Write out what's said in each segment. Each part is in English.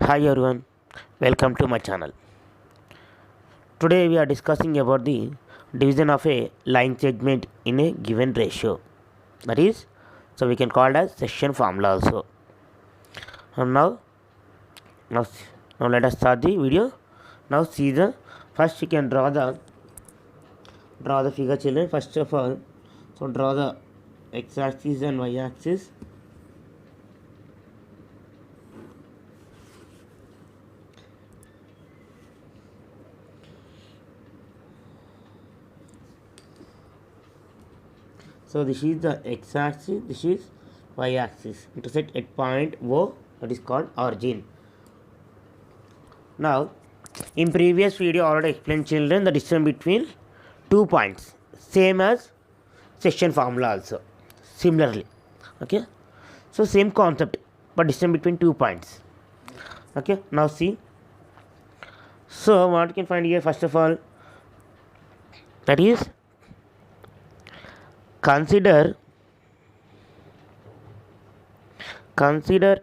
Hi everyone, welcome to my channel. Today we are discussing about the division of a line segment in a given ratio. That is, so we can call it as section formula also. And now, now let us start the video. Now see the first you can draw the figure, children. First of all, so draw the x-axis and y-axis. So this is the x-axis, this is y-axis. Intersect at point O, that is called origin. Now, in previous video already explained, children, the distance between 2 points, same as section formula also. Similarly, okay. So same concept, but distance between 2 points. Okay. Now see. So what you can find here, first of all, that is consider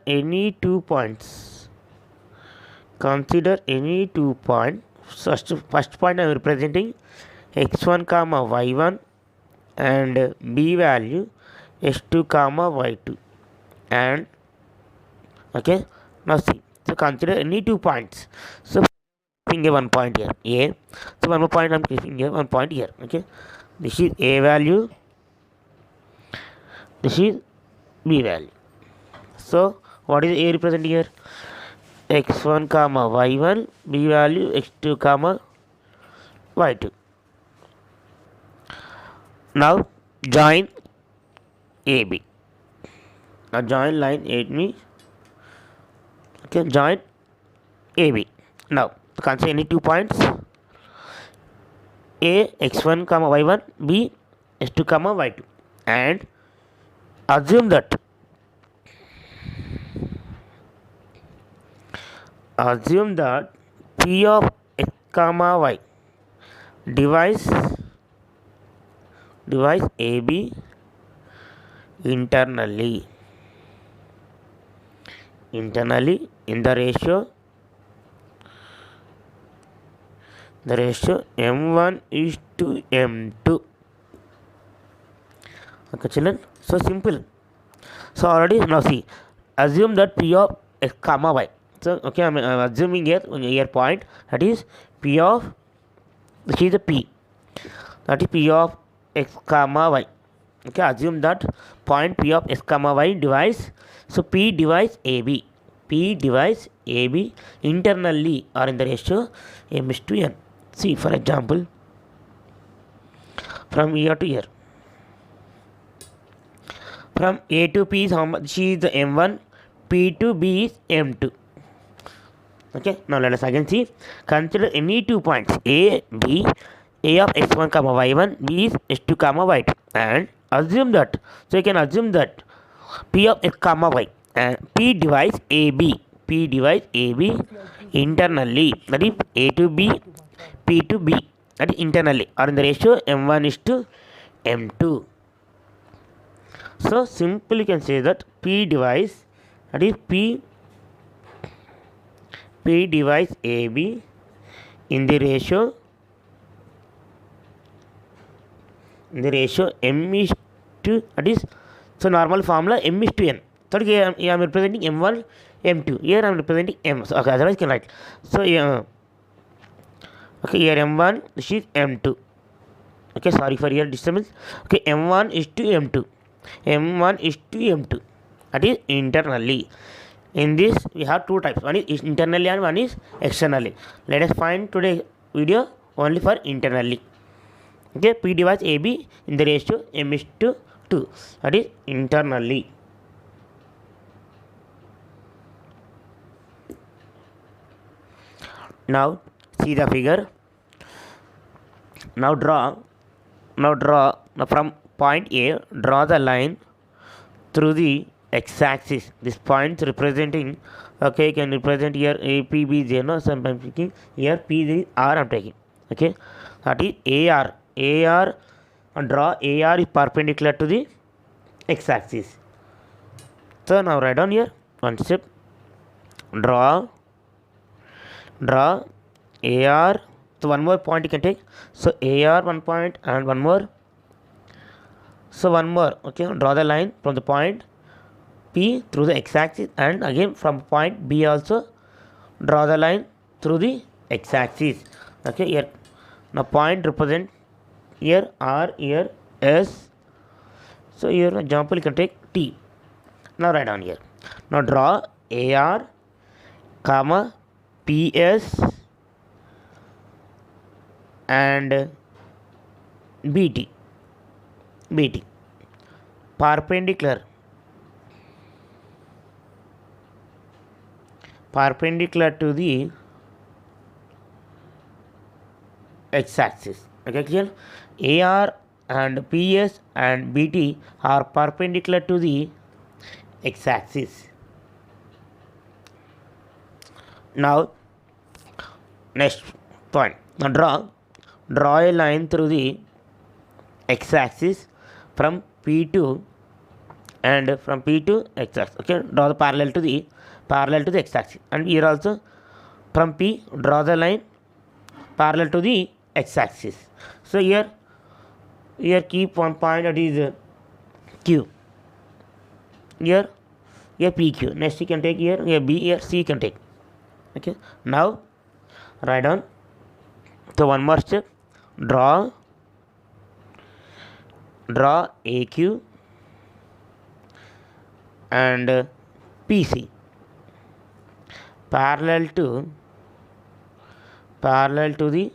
any 2 points. Consider any 2 points. First point I am representing x1 comma y1 and b value x2 comma y2 and okay. Now see. So consider any 2 points. So keeping a 1 point here a. So one more point I am keeping here 1 point here. Okay. This is a value. This is b value. So what is a represented here? x1 comma y1, b value x2 comma y2. Now join AB. Now join line AB. Okay, join AB. Now consider any 2 points. A x1 comma y1, b x2 comma y2, and assume that p of x comma y divides AB internally in the ratio m1 is to m2. Okay, children. So simple. So already now see, assume that p of x comma y. So okay, I'm assuming here point, that is p of, this is the p, that is p of x comma y. Okay, assume that point p of x comma y divides, so p divides AB. P divides AB internally or in the ratio m is to n. See, for example, from here to here, from A to P is how much is the m1, P to B is m2. Okay, now let us again see. Consider any 2 points A, B, A of x1 comma y1, B is x2 comma y2, and assume that, so you can assume that P of x comma y and P divides AB. P divides AB internally, that is A to B, P to B, that is internally or in the ratio m1 is to m2. So simply you can say that P divides, that is P divides AB in the ratio m is to, that is, so normal formula m is to n. So here I am representing m1, m2. Here I am representing m. So okay, otherwise you can write. So okay, here m1, this is m2. Okay, sorry for here disturbance. Okay, m1 is to m2. m1 is to m2. That is internally. In this we have 2 types. One is internally and one is externally. Let us find today video only for internally. Okay, P divides AB in the ratio m is to 2. That is internally. Now see the figure. Now draw from point A, draw the line through the x-axis. This point representing, okay, you can represent here A, P, B, J. No, so I'm taking here P, is R. I'm taking. Okay, that is AR. And draw AR is perpendicular to the x-axis. So now write down here one step. Draw draw AR. So one more point you can take. So AR one point and one more. So one more. Okay, draw the line from the point P through the x-axis, and again from point B also draw the line through the x-axis. Okay, here now point represent here R, here S. So here example you can take T. Now write down here. Now draw AR, comma PS and BT. Perpendicular to the x-axis. Okay, clear? AR and PS and BT are perpendicular to the x-axis. Now next point. Now draw a line through the x-axis from P2 and from P to x-axis. Okay, draw the parallel to the x-axis, and here also from P draw the line parallel to the x-axis. So here keep one point, that is Q. Here PQ. Next you can take here B, here C you can take. Okay, now write down. So one more step. Draw AQ and PC parallel to the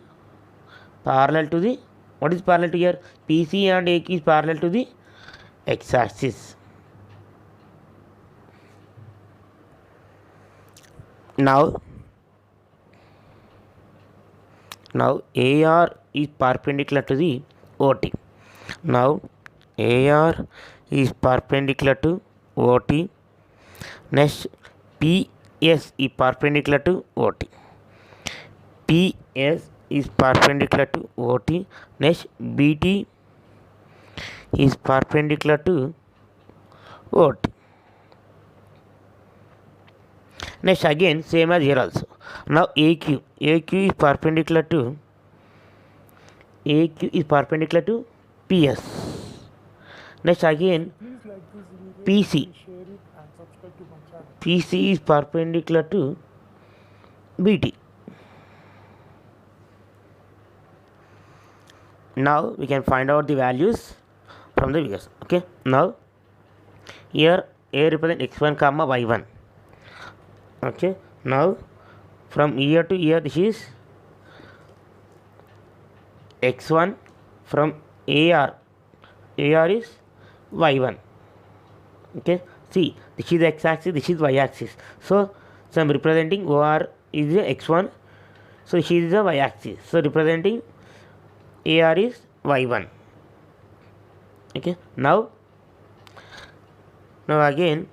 what is parallel to here? PC and AQ is parallel to the x-axis. Now AR is perpendicular to the OT. Now AR is perpendicular to OT. Next PS is perpendicular to OT. PS is perpendicular to OT. Next BT is perpendicular to OT. Next again same as here also. Now AQ is perpendicular to PS. Next again PC is perpendicular to BT. Now we can find out the values from the figures. Okay, now here A represent x1 comma y1. Okay, now from here to here this is x1, from AR is y1. Okay, see, this is x-axis, this is y-axis. So I'm representing OR is the x1, so this is the y-axis. So representing AR is y1. Okay, now again,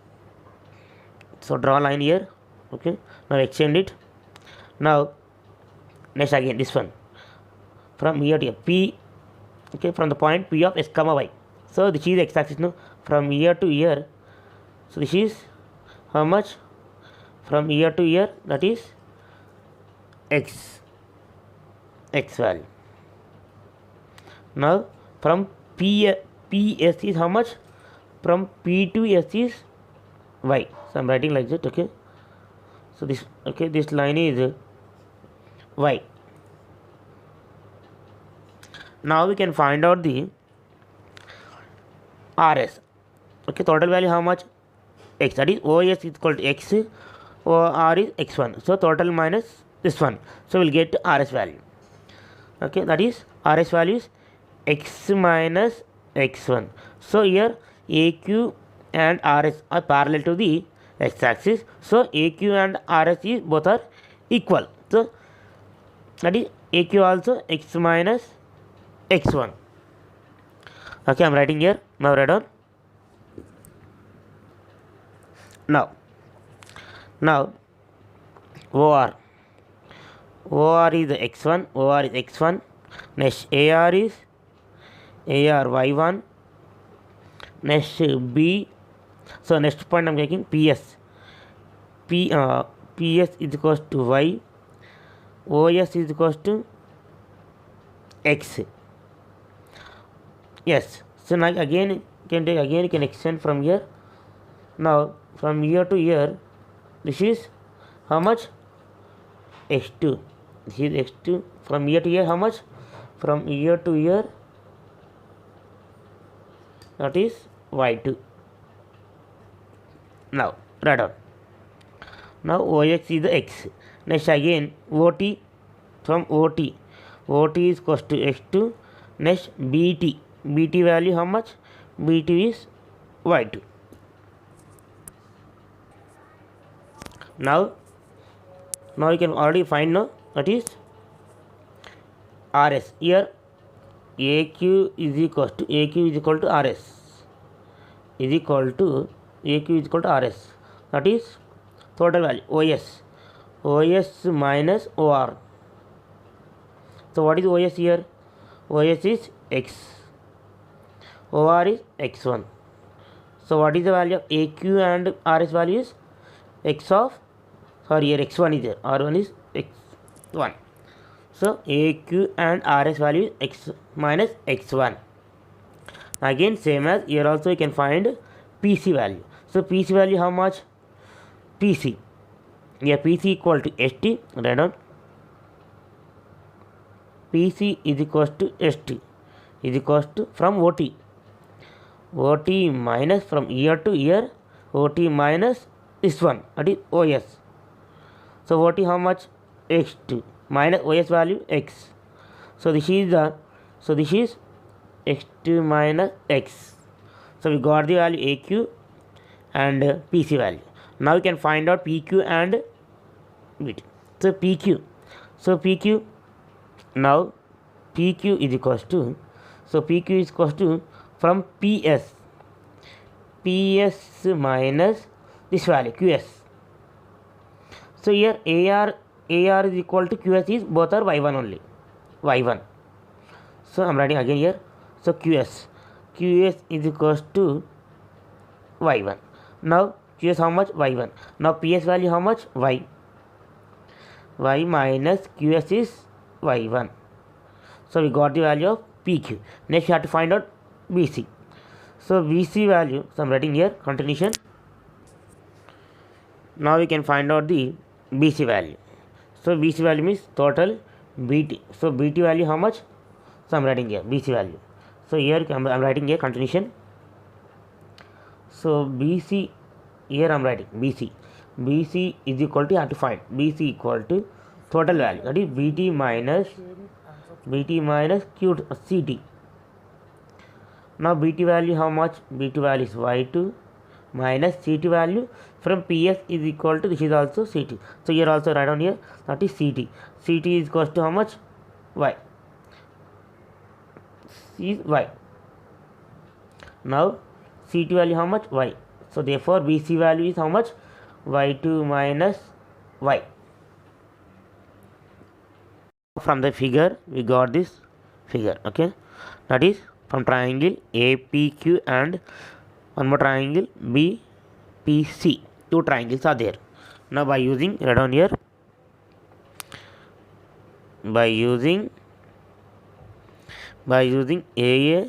so draw a line here. Okay, now extend it. Now next again this one from here to here, P. Okay, from the point P of x comma y. So this is x-axis now. From here to here, so this is how much? From here to here, that is x value. Now from PS is how much? From P to S is y. So I'm writing like that. Okay, so this line is y. Now we can find out the RS. Okay, total value how much? X, that is OS is equal to x, OR is x1. So total minus this one. So we'll get RS value. Okay, that is RS value is x minus x1. So here AQ and RS are parallel to the x-axis. So AQ and RS is both are equal. So that is AQ also x minus x1. Okay, I'm writing here. Now write down. Now OR is the x1, OR is x1. Next AR is y1. Next B. So next point I'm taking PS. PS is equals to y. OS is equals to X. Yes. So now again can take again you can extend from here. Now from year to year, this is how much? X2. This is X2. From year to year, how much? From year to year, that is Y2. Now write down. Now OX is the X. Next again OT, from OT is equals to X2. Next BT value how much? BT is Y2. Now you can already find now, that is RS. Here AQ is equal to RS is equal to RS, that is total value OS minus OR. So what is OS here? OS is X, OR is X1. So what is the value of AQ and RS value is here X1 is there, R1 is X1. So AQ and RS value is X minus X1. Again same as here also you can find PC value. So PC value how much? PC. Yeah, PC equal to ST. Write down. PC is equal to ST is equal to from OT minus from year to year, OT minus this one, that is OS. So OT how much? X2 minus OS value X. So this is X2 minus X. So we got the value AQ and PC value. Now we can find out PQ and BT. So PQ. Now PQ is equals to, so PQ is equals to from PS minus this value QS. So here AR is equal to QS is both are Y1 only, Y1. So I'm writing again here. So QS is equals to Y1. Now QS how much? Y1. Now PS value how much? Y minus QS is Y1. So we got the value of PQ. Next we have to find out BC. So BC value, so I'm writing here continuation. Now we can find out the BC value. So BC value means total BT. So BT value how much? So I'm writing here BC value. So here I'm writing here continuation. So BC, here I'm writing BC is equal to, you have to find BC equal to total value, that is BT minus CT. Now BT value how much? BT value is Y2 minus CT value from PS is equal to, this is also CT. So here also write down here, that is CT is equal to how much? Y is Y. Now CT value how much? Y. So therefore BC value is how much? Y2 minus Y. From the figure we got this figure, okay, that is from triangle APQ and one more triangle BPC. Two triangles are there. Now by using, write down here, by using AA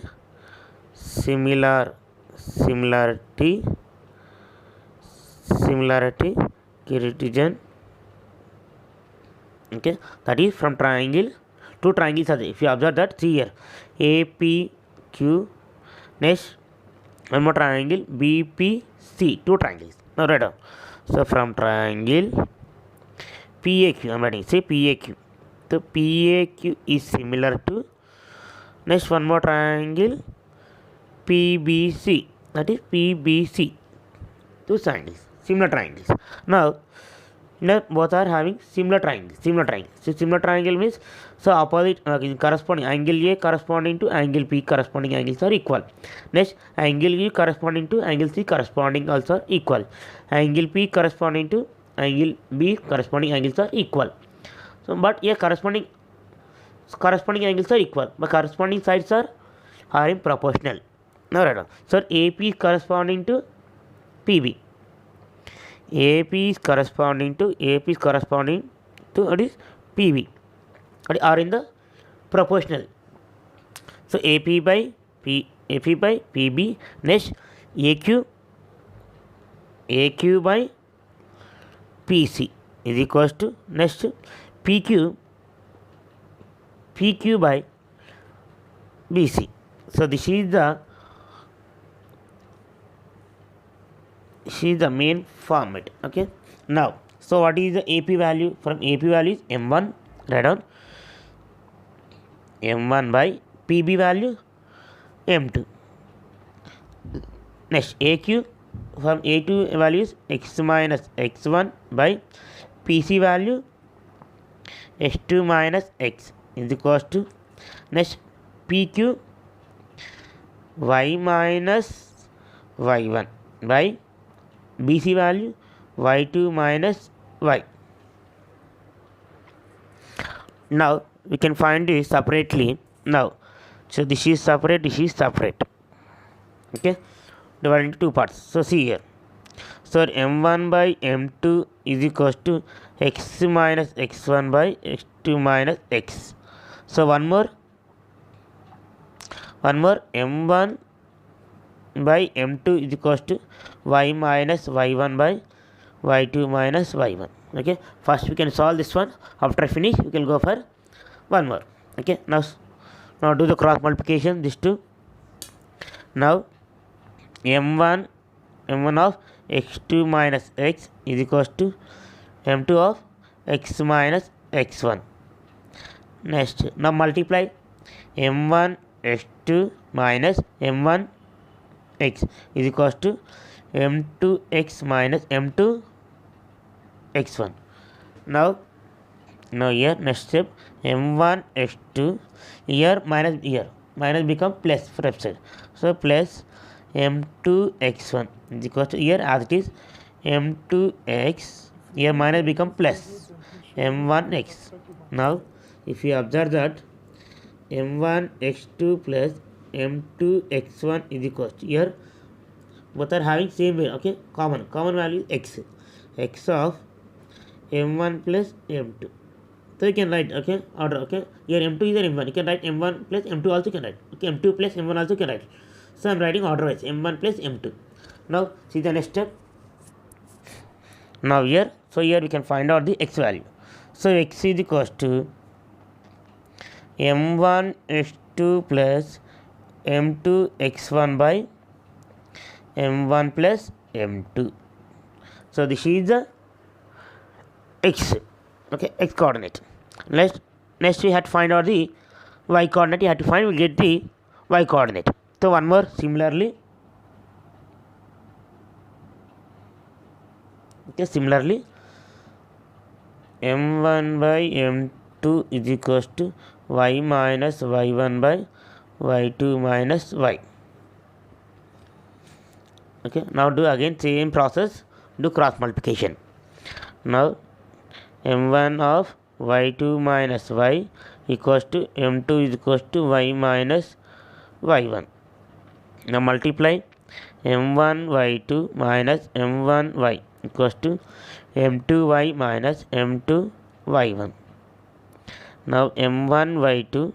similarity criterion, okay, that is from triangle, two triangles are there. If you observe that, see here APQ, next one more triangle BPC, two triangles. Now write down. So from triangle PAQ, I'm writing, say PAQ. So PAQ is similar to, next one more triangle PBC, that is PBC, two triangles, similar triangles. Now both are having similar triangles. So similar triangle means, so opposite corresponding angle A corresponding to angle P, corresponding angles are equal. Next angle E corresponding to angle C, corresponding also are equal. Angle P corresponding to angle B, corresponding angles are equal. So but here corresponding angles are equal, but corresponding sides are in proportional. Now write down. So AP is corresponding to PB. AP is corresponding to what is PB are in the proportional. So AP by PB. Next AQ by PC is equals to next PQ by BC. So this is the main format. Okay. Now, so what is the AP value? From AP value is M1. Write down M1 by PB value M2. Next AQ, from A2 value is X minus X1 by PC value X2 minus X is equals to next PQ Y minus Y1 by BC value Y2 minus Y. Now we can find this separately. Now, so this is separate, this is separate. Okay, divided into two parts. So see here. So M1 by M2 is equals to X minus X1 by X2 minus X. So one more M1 by M2 is equals to Y minus Y1 by Y2 minus Y1. Okay, first we can solve this one. After finish we can go for one more. Okay, now do the cross multiplication, these two. Now M1 of X2 minus X is equals to M2 of X minus X1. Next, now multiply M1 X2 minus M1 X is equals to M2 X minus M2 X1. Now here next step, M1 X2, here minus become plus for left side. So plus M2 X1 is equals to, here as it is M2 X, here minus become plus M1 X. Now if you observe that M1 X2 plus M2 X1 is equals to, here both are having same value. Okay, common value is X of M1 plus M2. So you can write, okay, order. Okay, here M2 is an M1, you can write M1 plus M2 also you can write. Okay, M2 plus M1 also you can write. So I am writing order wise M1 plus M2. Now see the next step. Now here, so here we can find out the X value. So X is equals to M1 X2 plus M2 X1 by M1 plus M2. So this is the X. Okay, X coordinate. Next we have to find out the Y coordinate. You have to find, we get the Y coordinate. So one more similarly. Okay, similarly M1 by M2 is equals to Y minus Y1 by Y2 minus Y. Okay, now do again same process, do cross multiplication. Now M1 of Y2 minus Y equals to M2 is equals to Y minus Y1. Now multiply M1 Y2 minus M1 Y equals to M2 Y minus M2 Y1. Now M1 Y2,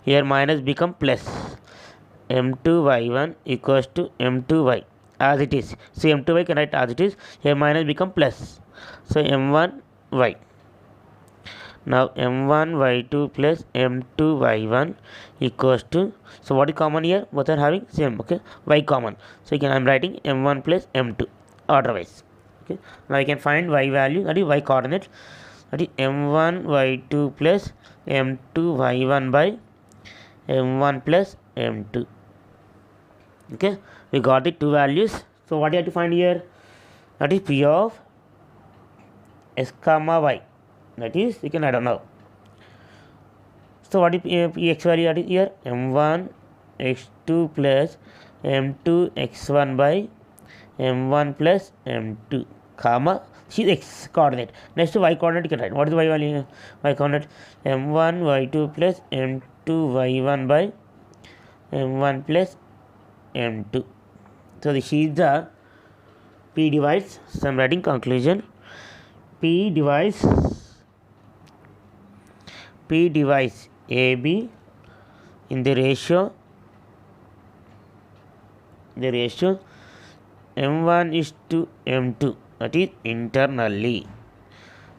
here minus become plus M2 Y1 equals to M2 Y as it is. So M2 Y can write as it is, here minus become plus. So M1 Y. Now M1 Y2 plus M2 Y1 equals to, so what is common here? Both are having same, okay, Y common. So again I am writing M1 plus M2 order wise. Okay, now I can find Y value, that is Y coordinate, that is M1 Y2 plus M2 Y1 by M1 plus M2. Okay, we got the two values. So what you have to find here? That is P of S comma Y. That is, you can add on now. So what is X value? That is here M1 X2 plus M2 X1 by M1 plus M2 comma, see X coordinate. Next to Y coordinate you can write. What is the Y value? Y coordinate M1 Y2 plus M2 Y1 by M1 plus M2. So this is the P divides, so I am writing conclusion, P divides P divides AB in the ratio M1 is to M2, that is internally.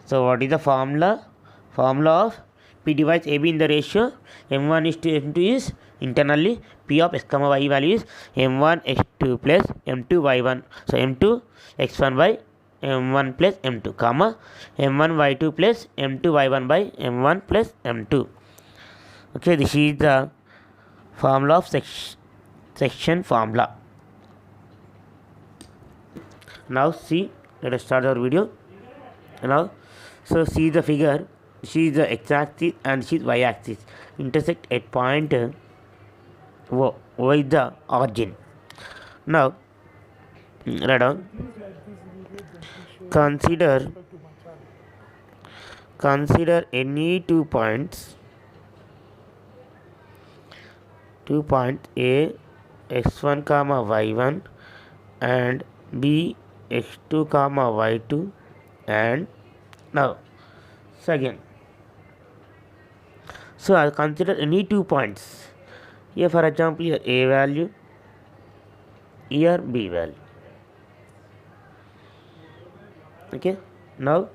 So what is the formula? Formula of P divides AB in the ratio M1 is to M2 is internally P of x comma y value is M1 x2 plus M2 y1. So M2 x1 by M1 plus M2 comma M1 y2 plus M2 y1 by M1 plus M2. Okay, this is the formula of section formula. Now see, let us start our video. Now, so see the figure. She is the x-axis and she is y-axis intersect at point O. O is the origin. Now, write down. Consider any 2 points. 2 points A x1 comma y1 and B x2 comma y2 and now second. So I'll consider any 2 points. Here for example here A value, here B value. Okay. Now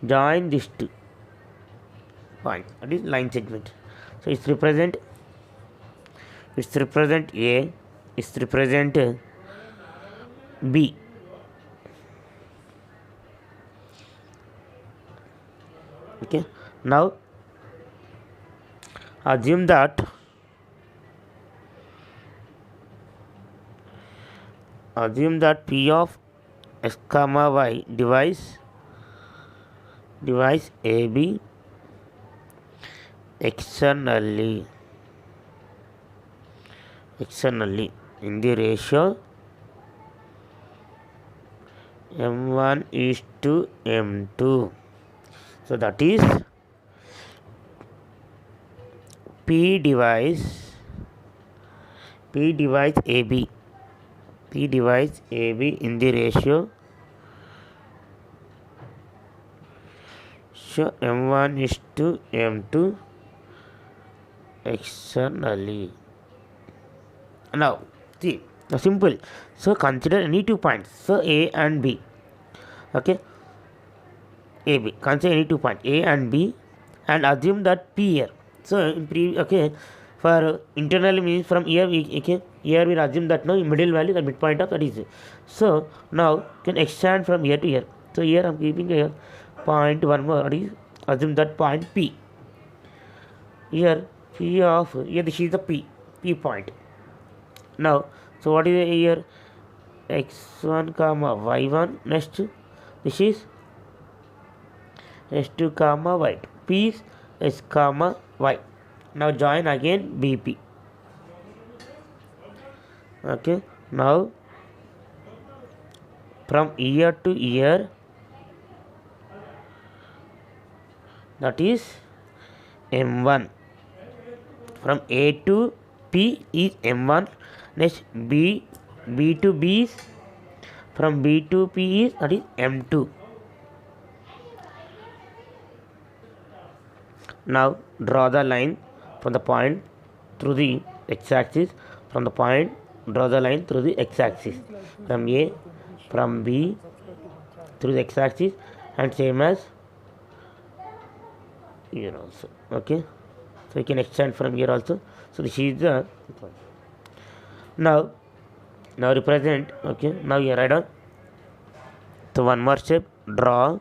join these 2 points. That is line segment. So it's represent A, it's represent B. Okay. Now assume that P of x comma y divides AB externally in the ratio M1 is to M2. So that is P divides AB. P divides AB in the ratio M1 is to M2 externally. Now see, simple. So consider any 2 points. So A and B. Okay. AB. Consider any 2 points A and B and assume that P here. So in okay, for internally means from here here we assume that now middle value, the midpoint of that is. So now can extend from here to here. So here I am keeping here point one more, that is assume that point P. Here P of here this is the P point. Now so what is here x1 comma y1, next this is x2 comma y2, P is x comma y. Now join again BP. Okay. Now from ear to ear, that is M1. From A to P is M1. Next B to B is, from B to P is, that is M2. Now draw the line from the point through the x-axis. From the point draw the line through the x-axis from A, from B through the x-axis and same as here also. Okay. So you can extend from here also. So this is the now represent. Okay. Now you write down. So one more step, draw.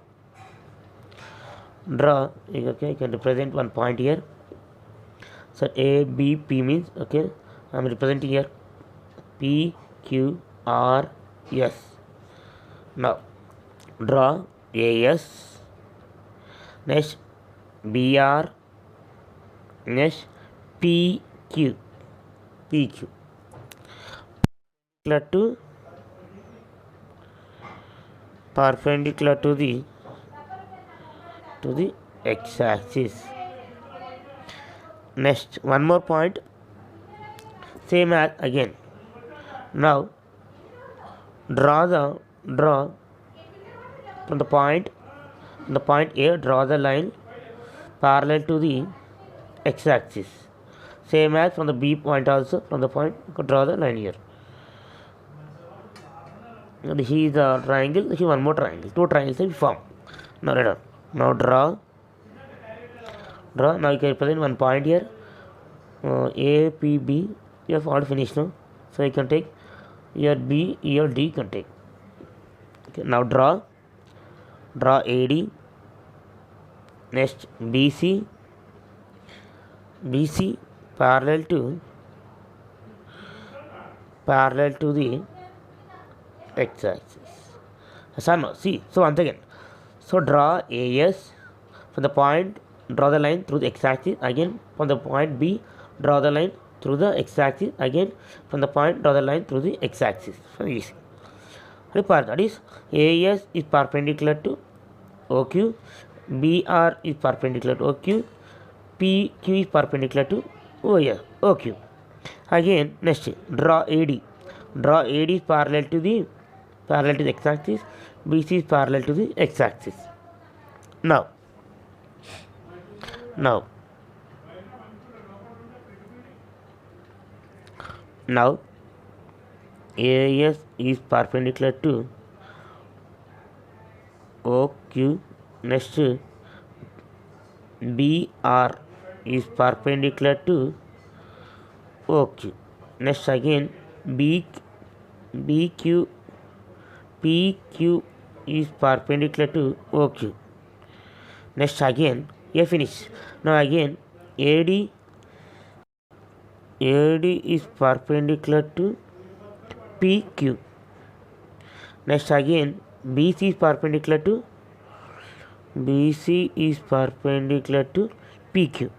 Okay, you can represent one point here. So A, B, P means, okay, I am representing here P, Q, R, S. Now draw AS, next BR, next PQ. Perpendicular to the x-axis. Next one more point, same as again. Now draw from the point A, draw the line parallel to the x-axis. Same as from the B point also, from the point you could draw the line here. This is the triangle, this is one more triangle. Two triangles will form. Now write down. Now draw. Now you can represent one point here. A, P, B. You have all finished now. So you can take here B, here D you can take. Okay, now draw AD. Next BC parallel to the x-axis. See, so once again, so draw AS from the point, draw the line through the x-axis. Again from the point B, draw the line through the x-axis. Again from the point, draw the line through the x-axis. So easy. That is AS is perpendicular to OQ, BR is perpendicular to OQ, PQ is perpendicular to OQ. Again next draw AD. Draw AD is parallel to the x-axis. BC is parallel to the x-axis. Now AS is perpendicular to OQ. Next BR is perpendicular to OQ. Next again PQ is perpendicular to OQ. Next again here finish. Now again AD is perpendicular to PQ. Next again BC is perpendicular to PQ.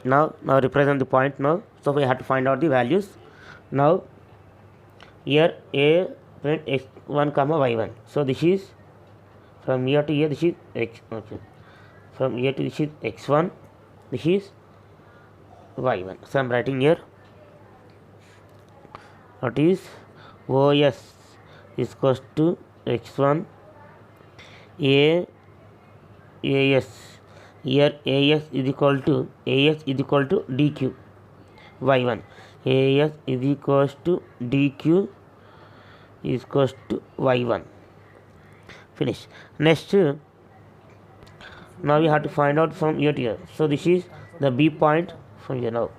Now represent the point now. So we have to find out the values. Now here A x1 comma y1. So this is from here to here, this is x. Okay. From here to this is x1. This is y1. So I am writing here. What is OS is equals to x1 AS. Here AS is equal to DQ y1. AS is equals to DQ is equals to y1. Finish. Next now we have to find out from here to here. So this is the B point from here. Now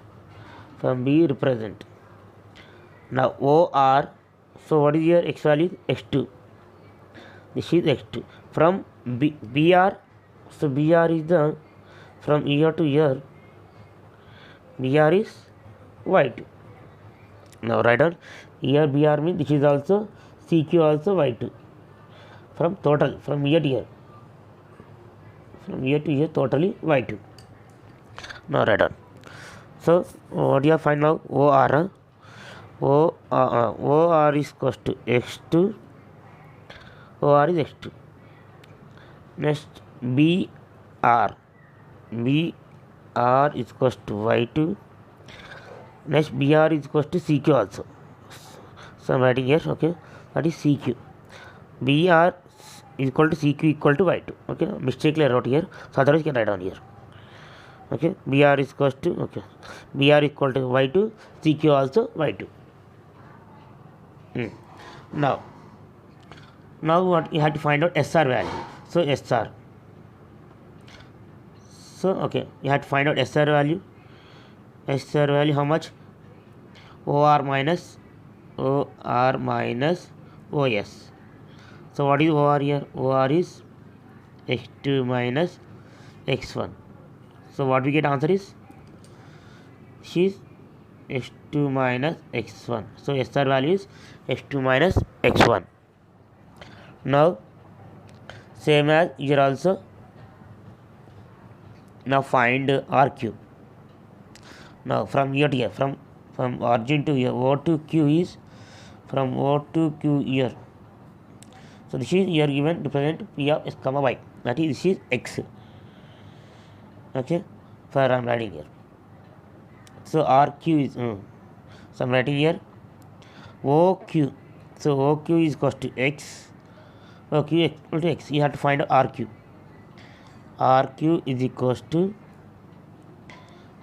from B represent. Now OR. So what is here? X value x2. This is x2. From BR. So BR is the from here to here. BR is y2. Now write down here BR means this is also CQ also y2. From total from here to here. From here to here totally y2. Now write down. So what do you find now? OR. OR is equals to x2. OR is x2. Next BR is equals to y2. Next BR is equals to CQ also. So I am writing here. Okay, that is CQ. BR is equal to CQ equal to y2. Okay, mistakenly I wrote here. So otherwise you can write down here. Okay, BR is equals to BR equal to y2. CQ also y2. Now what you have to find out SR value. So SR. So okay, you have to find out SR value. SR value how much? OR minus OS. So what is OR here? OR is x2 minus x1. So what we get answer is x2 minus x1. So SR value is x2 minus x1. Now same as here also. Now find RQ. Now from here to here, from origin to here, O to Q is from O to Q here. So this is here given represent P of x comma y. That is this is x. Okay, for I am writing here. So RQ is so I am writing here OQ. So OQ is equals to x. OQ equal to x. You have to find out RQ. RQ is equals to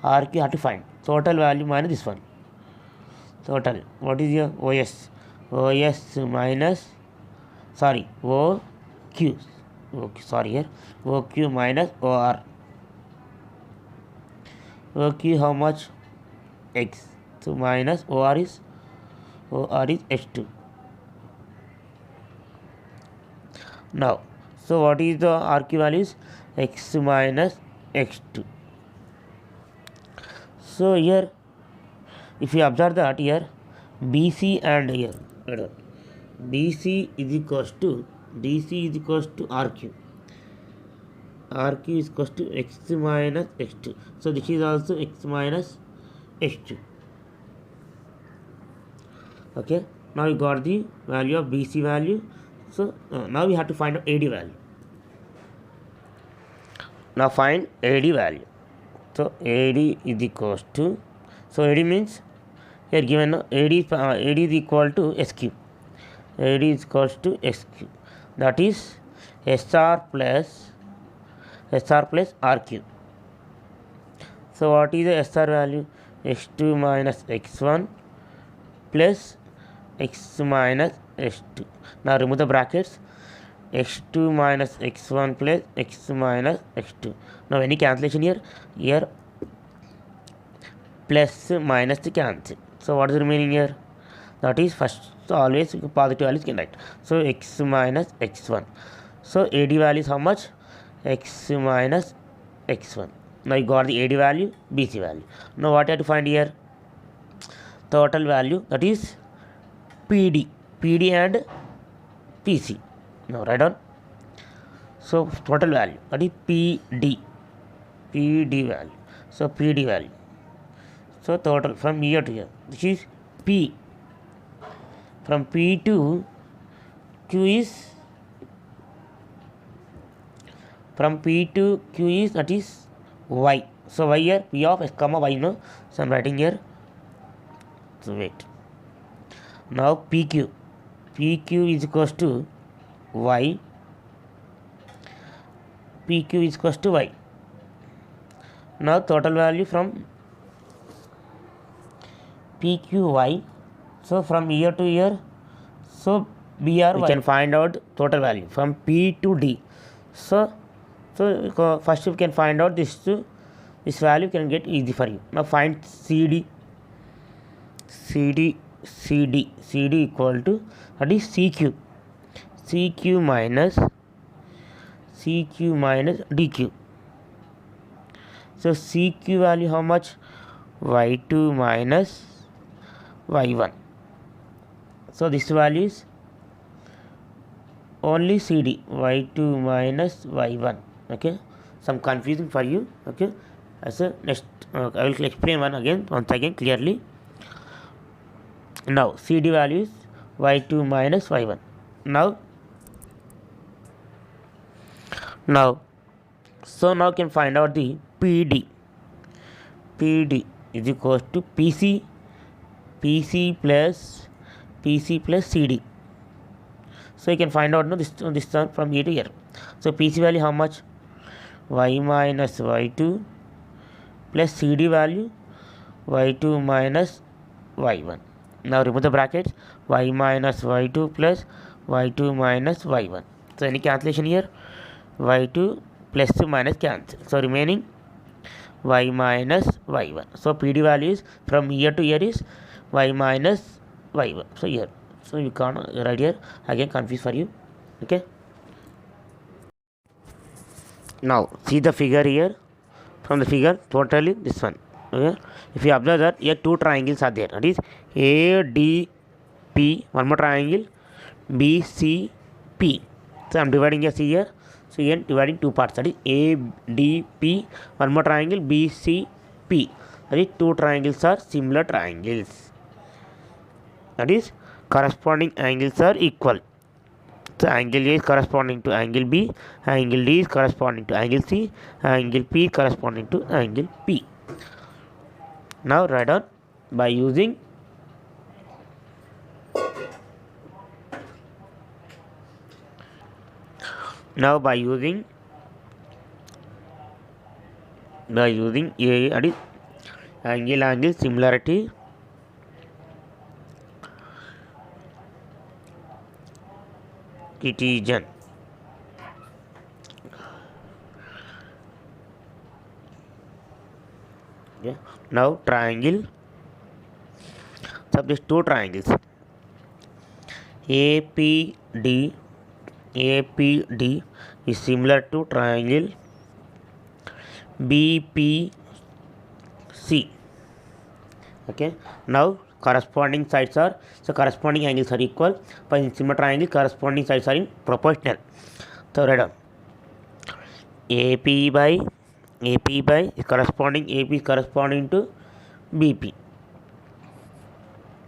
RQ have to find total value minus this one. Total. What is your OS? OS minus OQ. Sorry here. OQ minus OR. OQ how much? X. So minus OR is H2. Now, so what is the RQ values? X minus X2. So here, if you observe that here, BC and here, BC is equals to RQ. RQ is equals to X minus X2. So this is also X minus H2. Okay. Now you got the value of BC value. So now we have to find out AD value. Now find AD value. So AD is equals to, so AD means here given AD is equal to SQ. AD is equals to SQ. That is SR plus RQ. So what is the SR value? X2 minus X1 plus X minus H2. Now remove the brackets. X2 minus X1 plus X minus X2. Now any cancellation here? Here plus minus the cancel. So what is remaining here? That is first, so always positive values can write. So X minus X1. So AD value is how much? X minus X1. Now you got the AD value, BC value. Now what you have to find here? Total value, that is PD and PC. Now write down. So total value, that is PD value. So PD value. So total from here to here, which is P. From P to Q is, that is Y. So Y here, P of S comma Y, no. So I'm writing here. So wait. Now PQ is equals to Y. PQ is equals to Y. Now total value from PQY. So from here to here, so BR we can find out total value from P to D. So first you can find out this value can get easy for you. Now find CD equal to, that is CQ minus DQ. So CQ value how much? Y2 minus Y1. So this value is only CD, Y2 minus Y1. Okay, some confusing for you. Okay, as a next I will explain once again clearly. Now CD value is Y2 minus Y1. Now so can find out the PD is equals to PC plus CD. So you can find out this term from here to here. So PC value how much? Y minus Y2 plus CD value Y2 minus Y1. Now remove the brackets. Y minus Y2 plus Y2 minus Y1. So any cancellation here? Y2 plus minus cancel. So remaining Y minus Y1. So PD value is from here to here is Y minus Y1. So here. So you can't write here. Again confuse for you. Okay. Now see the figure here. From the figure, totally this one. Okay. If you observe that here two triangles are there. That is ADP. One more triangle BCP. So I'm dividing here. See here. So again dividing two parts. That is ADP. One more triangle BCP. That is two triangles are similar triangles. That is corresponding angles are equal. So angle A is corresponding to angle B, angle D is corresponding to angle C, angle P is corresponding to angle P. Now write down by using by using A, that is angle similarity criterion. Yeah. Now triangle. So these two triangles APD is similar to triangle BPC. Okay. Now corresponding sides are, so corresponding angles are equal. But in similar triangle, corresponding sides are in proportional. So write down AP by AP is corresponding to BP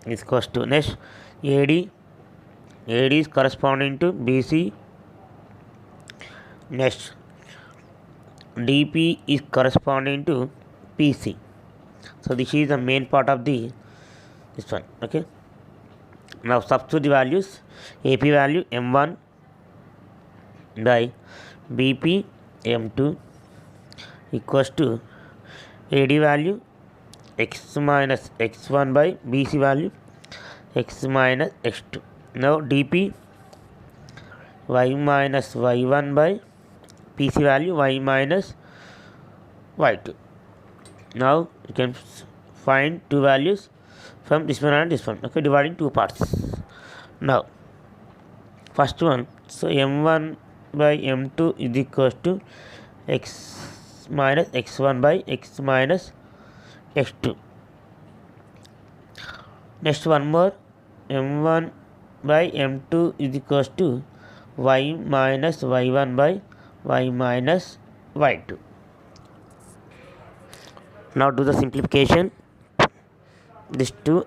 is equals to next AD is corresponding to BC. Next DP is corresponding to PC. So this is the main part of this one. Okay. Now substitute the values. AP value M1 by BP M2 equals to AD value x minus x1 by BC value x minus x2. Now DP y minus y1 by PC value y minus y2. Now you can find two values from this one and this one. Okay, dividing two parts. Now first one, so M1 by M2 is equals to x minus x1 by x minus x2. Next one more, M1 by M2 is equals to y minus y1 by y minus y2. Now do the simplification. This two.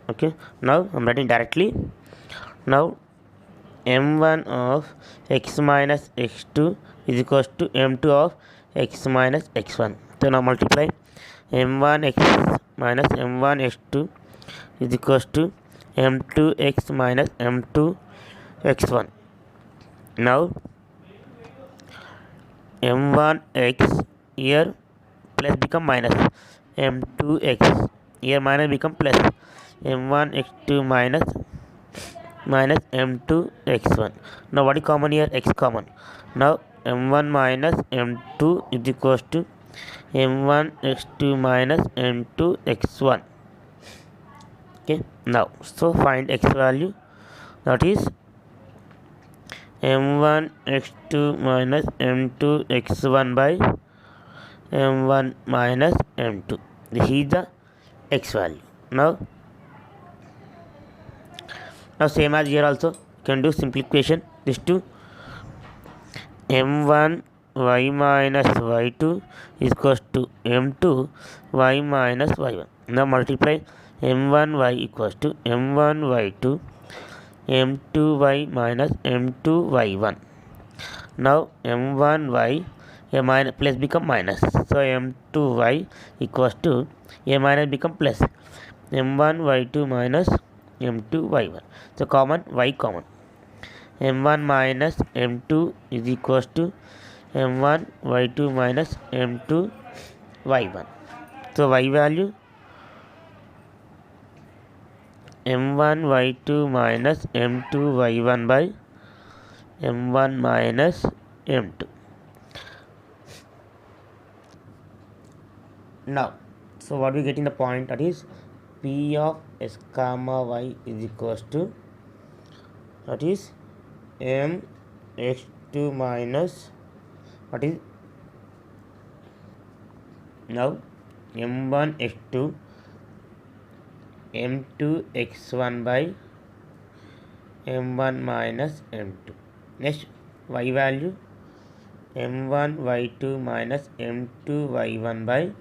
Okay. Now I'm writing directly. Now M1 of x minus x2 is equals to M2 of x minus x1. So now multiply M1 x minus M1 x2 is equals to M2 x minus M2 x1. Now M1 x here plus become minus M2 x here minus become plus M1 x2 minus M2 x1. Now what is common here? X common. Now M1 minus M2 is equals to M1 x2 minus M2 x1. Okay. Now so find x value, that is M1 x2 minus M2 x1 by M1 minus M2. This is the x value. Now same as here also can do simplification. This two, M1 y minus y2 is equals to M2 y minus y1. Now multiply M1 y equals to M1 y2 M2 y minus M2 y1. Now M1 y a minus plus become minus, so M2 y equals to a minus become plus M1 y2 minus M2 y1. So common, y common. M1 minus M2 is equals to M1 y2 minus M2 y1. So y value M1 y2 minus M2 y1 by M1 minus M2. Now, so what we get in the point, that is P of s comma y is equals to, that is M x2 minus, what is now M1 x2 M2 x1 by M1 minus M2. Next y value M1 y2 minus M2 y1 by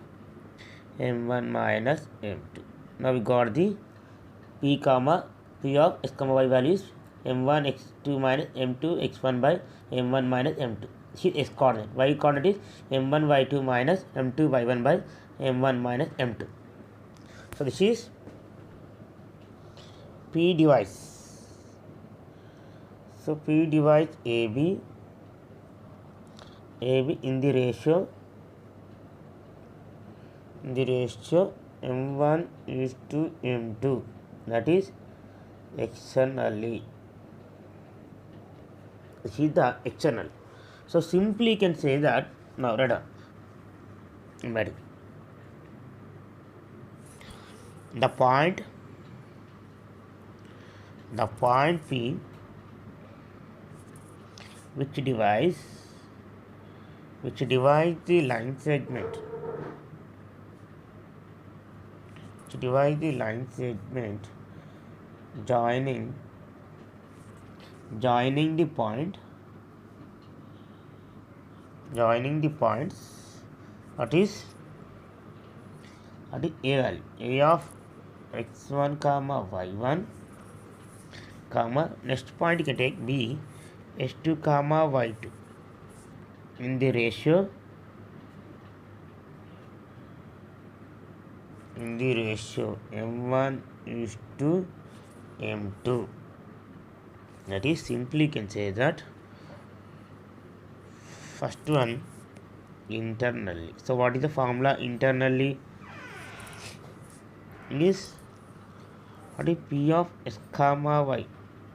M1 minus M2. Now we got the P of s comma y values M1 x2 minus M2 x1 by M1 minus M2. This is s coordinate. Y coordinate is M1 y2 minus M2 y1 by M1 minus M2. So this is P device. So P divides AB in the ratio in the ratio m1 is to m2, that is externally. This is the external. So simply you can say that, now write down, ready. The point P which divides the line segment joining the points, that is A value, A of x1 comma y1 comma, next point you can take B s2 comma y2 in the ratio m1 is to m2. That is, simply you can say that first one internally. So what is the formula internally? Is what is P of x comma y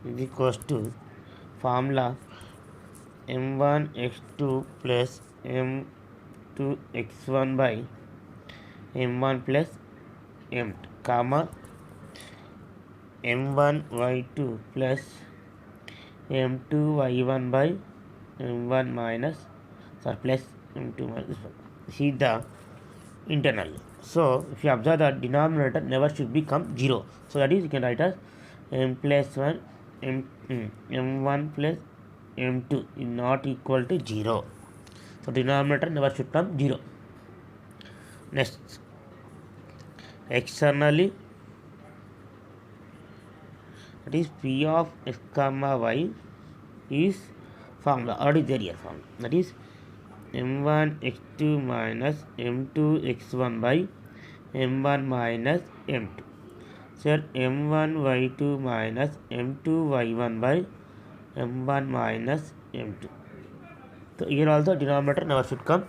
is equals to formula m1 x2 plus m2 x1 by m1 plus m2 comma m1 y2 plus m2 y1 by m1 minus plus m2 minus 1. This is the internal. So if you observe that denominator never should become 0. So that is, you can write as m plus 1 m1 plus m2 is not equal to 0. So denominator never should come 0. Next, externally, that is P of x comma y is formula, already there here formula, that is m1 x2 minus m2 x1 by m1 minus m2. So m1 y2 minus m2 y1 by m1 minus m2. So here also denominator never should come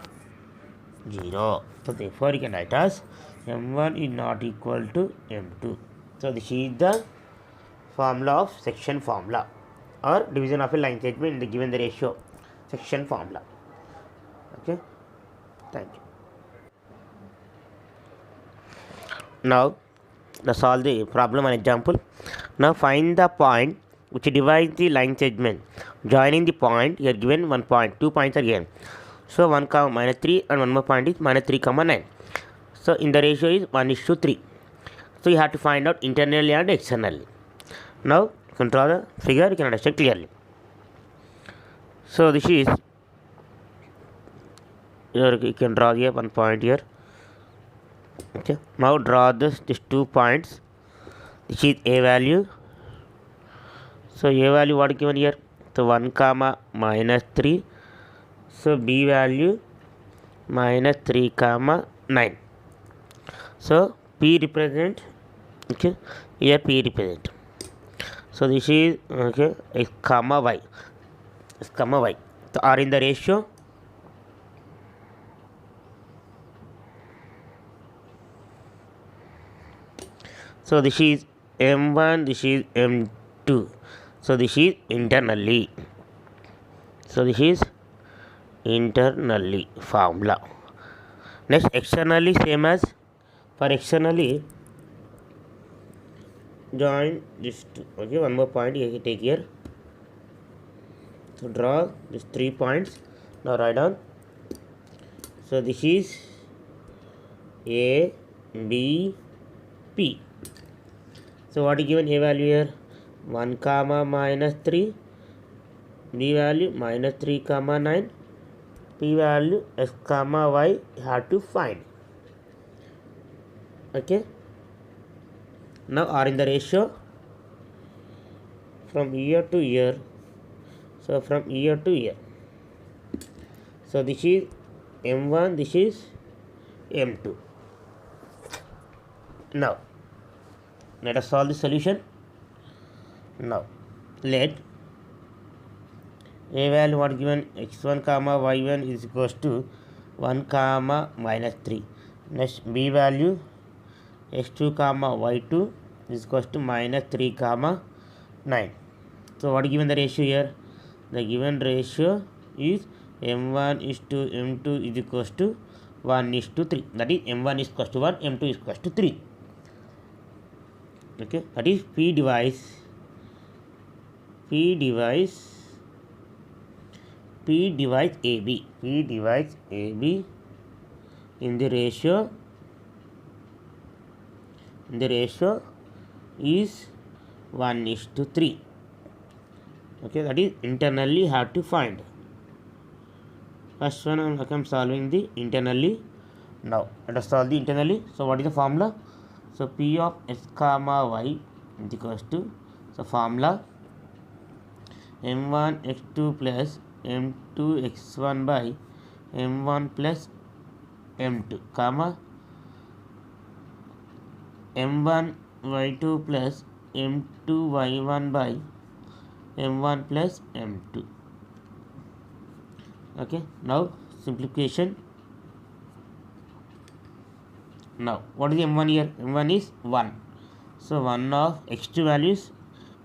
0. So therefore you can write as m1 is not equal to m2. So this is the formula of section formula or division of a line segment in the given the ratio, section formula. Okay, thank you. Now let's solve the problem on example. Now find the point which divides the line segment joining the point. Here given 1 point, 2 points are given. So 1 comma minus 3 and one more point is minus 3 comma 9. So in the ratio is 1 is to 3. So you have to find out internally and externally. Now you can draw the figure, you can understand clearly. So this is, here you can draw here 1 point here. Okay, now draw these 2 points. This is A value. So A value what given here? So 1 comma minus 3. So B value minus 3 comma 9. So P represent, okay, here P represent. So this is, okay, x comma y. So are in the ratio. So this is m1, this is m2. So this is internally. So this is internally formula. Next, externally, same as for externally, join this two. Okay, one more point you take here. So draw these 3 points. Now write down. So this is A, B, P. So what is given A value here? 1 comma minus 3. B value minus 3 comma 9. P value x comma y you have to find. Okay. Now are in the ratio from year to year. So from year to year. So this is m1, this is m2. Now let us solve the solution. Now let A value what given x1 comma y1 is equals to 1 comma minus 3. Next b value x2 comma y2 is equals to minus 3 comma 9. So what is given the ratio here? The given ratio is m1 is to m2 is equals to 1 is to 3. That is m1 is equals to 1, m2 is equals to 3. Okay, that is p divides AB. P divides AB in the ratio is 1 is to 3. Okay, that is internally have to find. First one I am solving the internally. Now let us solve the internally. So what is the formula? So P of x comma y is equals to, so formula m1 x2 plus m2 x1 by m1 plus m2 comma m1 y2 plus m2 y1 by m1 plus m2. Okay, now simplification. Now what is m1 here? M1 is 1. So 1 of x2 values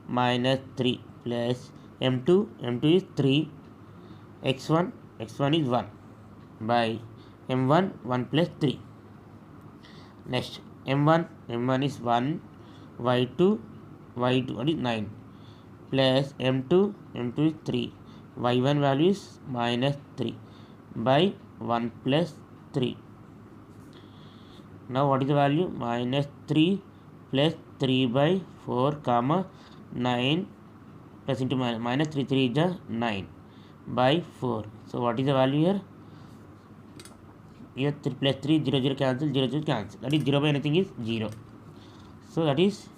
minus 3 plus m2 is 3, x1 is 1 by m1 1 plus 3. Next m1 is 1, y2 what is 9 plus m2 is 3, y1 value is minus 3 by 1 plus 3. Now what is the value? Minus 3 plus 3 by 4 comma 9 plus into minus 3 is 9 by 4. So what is the value here? Here 3 plus 3 0 0 cancel, 0 0 cancel. That is 0 by anything is 0. So that is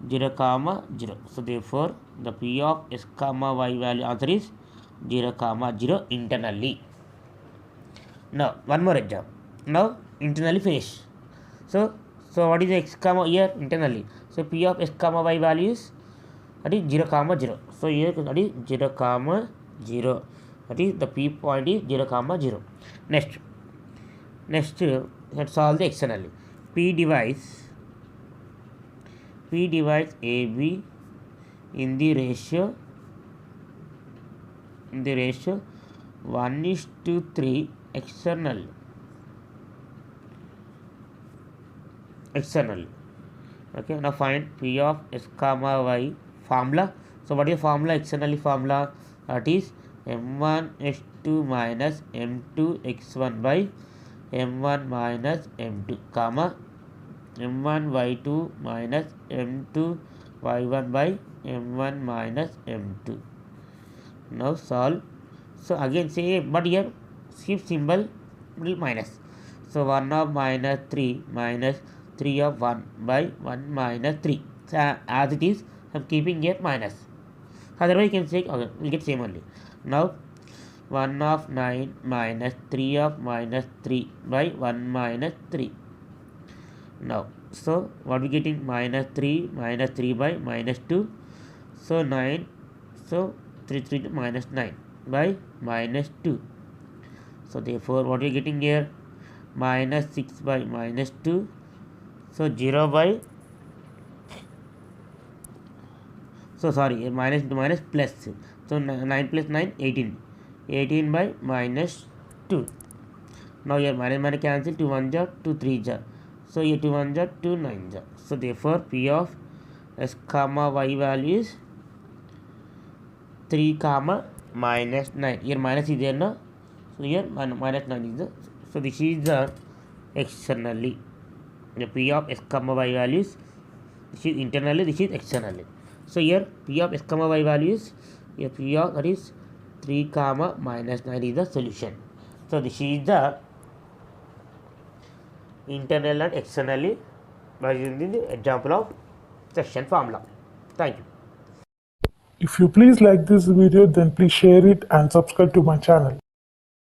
0 comma 0. So therefore the P of x comma y value answer is 0 comma 0 internally. Now one more example. Now internally finish. So what is the x comma here internally? So P of x comma y values, that is 0 comma 0. So here that is 0 comma 0. That is the P point is 0 comma 0. Next let's solve the externally. P divides AB in the ratio 1 is to 3 externally. Okay, now find P of x comma y formula. So what is the formula? Externally formula, that is m1 x2 minus m2 x1 by m1 minus m2 comma m1 y2 minus m2 y1 by m1 minus m2. Now solve. So again say, but here skip symbol will minus. So 1 of minus 3 of 1 by 1 minus 3. So as it is, I am keeping here minus. Otherwise you can say, okay, we'll get same only. Now 1 of 9 minus 3 of minus 3 by 1 minus 3. Now so what we getting? Minus 3 by minus 2. So 9. So 3 to minus 9 by minus 2. So therefore what we getting here? Minus 6 by minus 2. So 0 by, so sorry, minus into minus plus. So 9 plus 9 18 by minus 2. Now here minus cancel, 2 1 jar, 2 3 jar. So here 2 1 jar, 2 9 jar. So therefore P of x comma y value is 3 comma minus 9. Here minus is there now. So here minus 9 is the, so this is the externally. The P of x comma y values, this is internally, this is externally. So here P of x comma y values, here P of that is 3 comma minus 9 is the solution. So this is the internal and externally by using the example of section formula. Thank you. If you please like this video, then please share it and subscribe to my channel.